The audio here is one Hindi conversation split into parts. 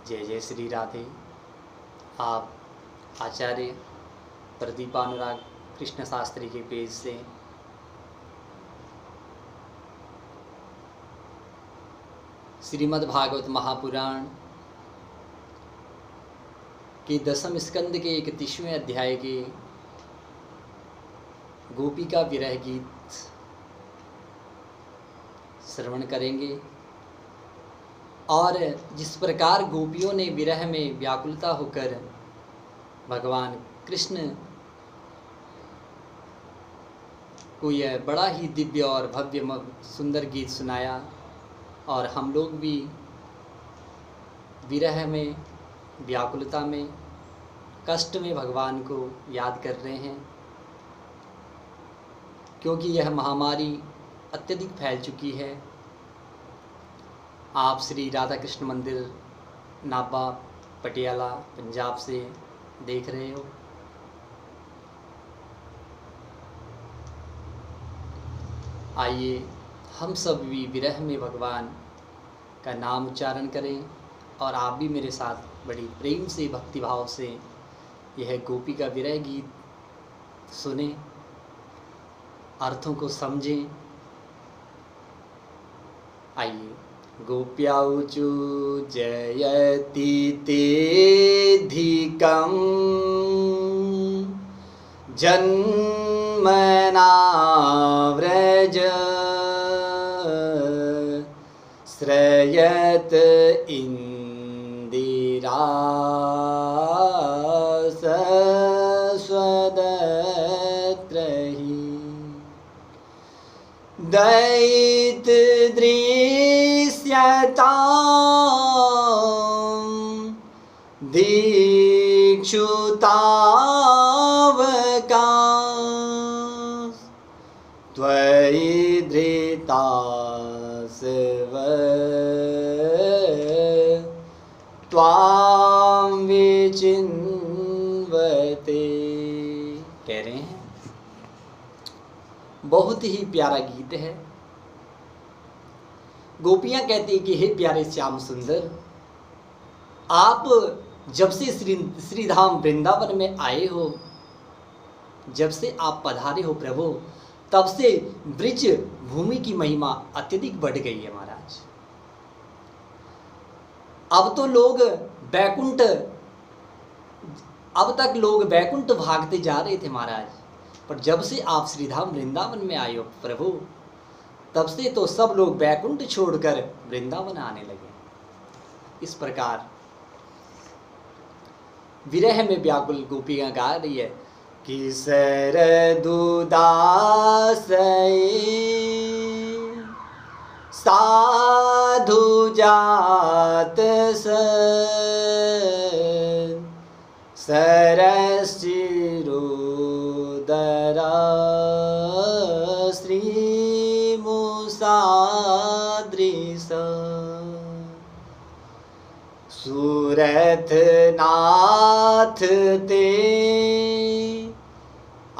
जय जय श्री राधे। आप आचार्य प्रदीपानुराग कृष्ण शास्त्री के पेज से श्रीमद् भागवत महापुराण के 10वें स्कंद के 31वें अध्याय के गोपी का विरह गीत श्रवण करेंगे। और जिस प्रकार गोपियों ने विरह में व्याकुलता होकर भगवान कृष्ण को यह बड़ा ही दिव्य और भव्य सुंदर गीत सुनाया, और हम लोग भी विरह में व्याकुलता में कष्ट में भगवान को याद कर रहे हैं, क्योंकि यह महामारी अत्यधिक फैल चुकी है। आप श्री राधा कृष्ण मंदिर नाभा पटियाला पंजाब से देख रहे हो। आइए हम सब भी विरह में भगवान का नाम उच्चारण करें, और आप भी मेरे साथ बड़ी प्रेम से भक्तिभाव से यह गोपी का विरह गीत सुने, अर्थों को समझें। आइए। गोप्याऊचु जयति तेधिकं जन्मना व्रज श्रयत इंदिरा सस्वदत्रहि दैत दीक्षुतावकाश त्वयि धृतास्व त्वां विचिन्वते। कह रहे हैं बहुत ही प्यारा गीत है। गोपियां कहती कि हे प्यारे श्याम सुंदर, आप जब से श्रीधाम वृंदावन में आए हो, जब से आप पधारे हो प्रभु, तब से ब्रिज भूमि की महिमा अत्यधिक बढ़ गई है महाराज। अब तो लोग बैकुंठ, अब तक लोग बैकुंठ भागते जा रहे थे महाराज, पर जब से आप श्रीधाम वृंदावन में आए हो प्रभु, तब से तो सब लोग बैकुंठ छोड़कर वृंदावन आने लगे। इस प्रकार विरह में व्याकुल गोपियां गा रही है कि सरदुदासई साधु जात सरसिरोदरा श्रीमुसादृश सूरथ नाथ ते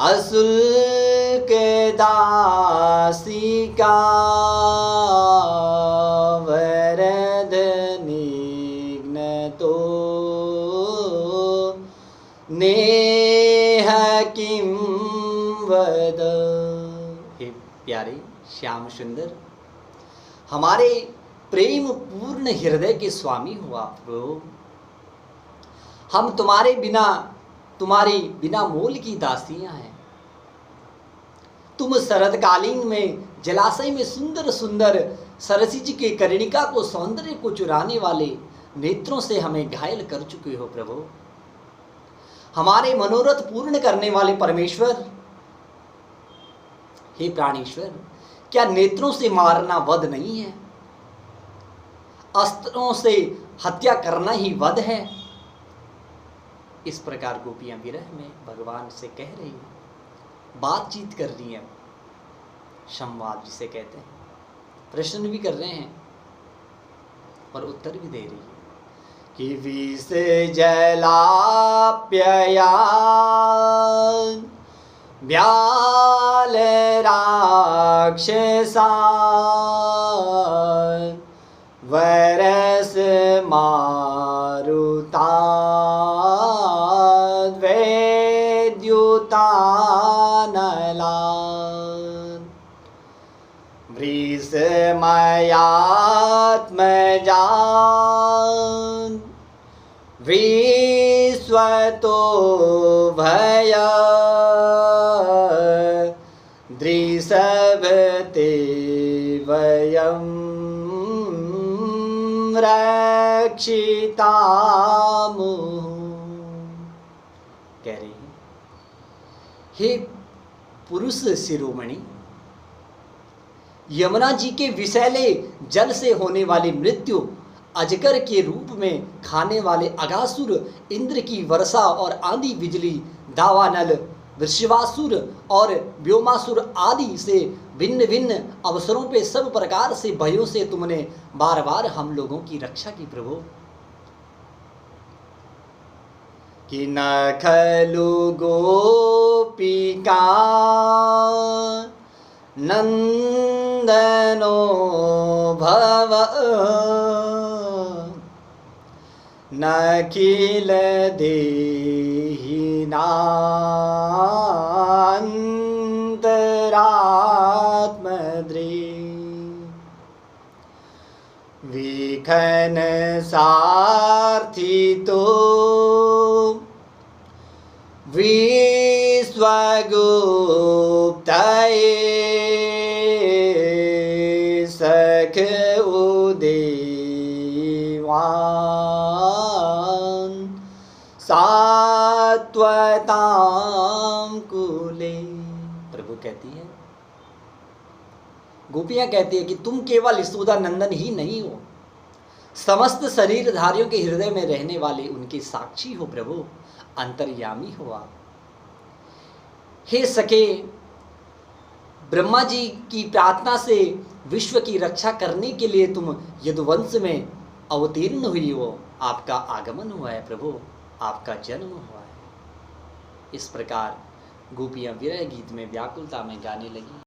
असुल्क दासिका वरद निघ्नतो नेह किं वद। हे प्यारे श्याम सुंदर, हमारे प्रेम पूर्ण हृदय के स्वामी हो आप प्रभु। हम तुम्हारी बिना मोल की दासियां हैं। तुम शरदकालीन में जलाशय में सुंदर सुंदर सरसिज के कर्णिका को, सौंदर्य को चुराने वाले नेत्रों से हमें घायल कर चुके हो प्रभु। हमारे मनोरथ पूर्ण करने वाले परमेश्वर, हे प्राणेश्वर, क्या नेत्रों से मारना वध नहीं है? अस्त्रों से हत्या करना ही वध है? इस प्रकार गोपियां विरह में भगवान से कह रही हैं, बातचीत कर रही हैं, संवाद जिसे कहते हैं, प्रश्न भी कर रहे हैं और उत्तर भी दे रही है कि विष जलाप्यया व्याल राक्षसा वरस मारुताद्वैद्युतानलान् वृषमयात्मजान् विश्वतो भय दृशभते वयं रक्षितामुः। कह रही है, हे पुरुष शिरोमणि, यमुना जी के विषैले जल से होने वाली मृत्यु, अजगर के रूप में खाने वाले अगासुर, इंद्र की वर्षा और आंधी बिजली, दावानल, वृषभासुर और व्योमासुर आदि से भिन्न भिन्न अवसरों पे सब प्रकार से भयों से तुमने बार बार हम लोगों की रक्षा की प्रभु। कि न खलु गोपिका नंदनो भव नखिल देहिनान्तरात्मद्रे विखन सार्थितो विश्वगुप्तये सख उदेवान् सात्वतां कुले। प्रभु कहती है, गोपियां कहती है कि तुम केवल यशोदा नंदन ही नहीं हो, समस्त शरीरधारियों के हृदय में रहने वाले उनके साक्षी हो प्रभु, अंतर्यामी हो आप। हे सके, ब्रह्मा जी की प्रार्थना से विश्व की रक्षा करने के लिए तुम यदुवंश में अवतीर्ण हुई हो, आपका आगमन हुआ है प्रभु, आपका जन्म हुआ है। इस प्रकार गोपियां विरह गीत में व्याकुलता में गाने लगी।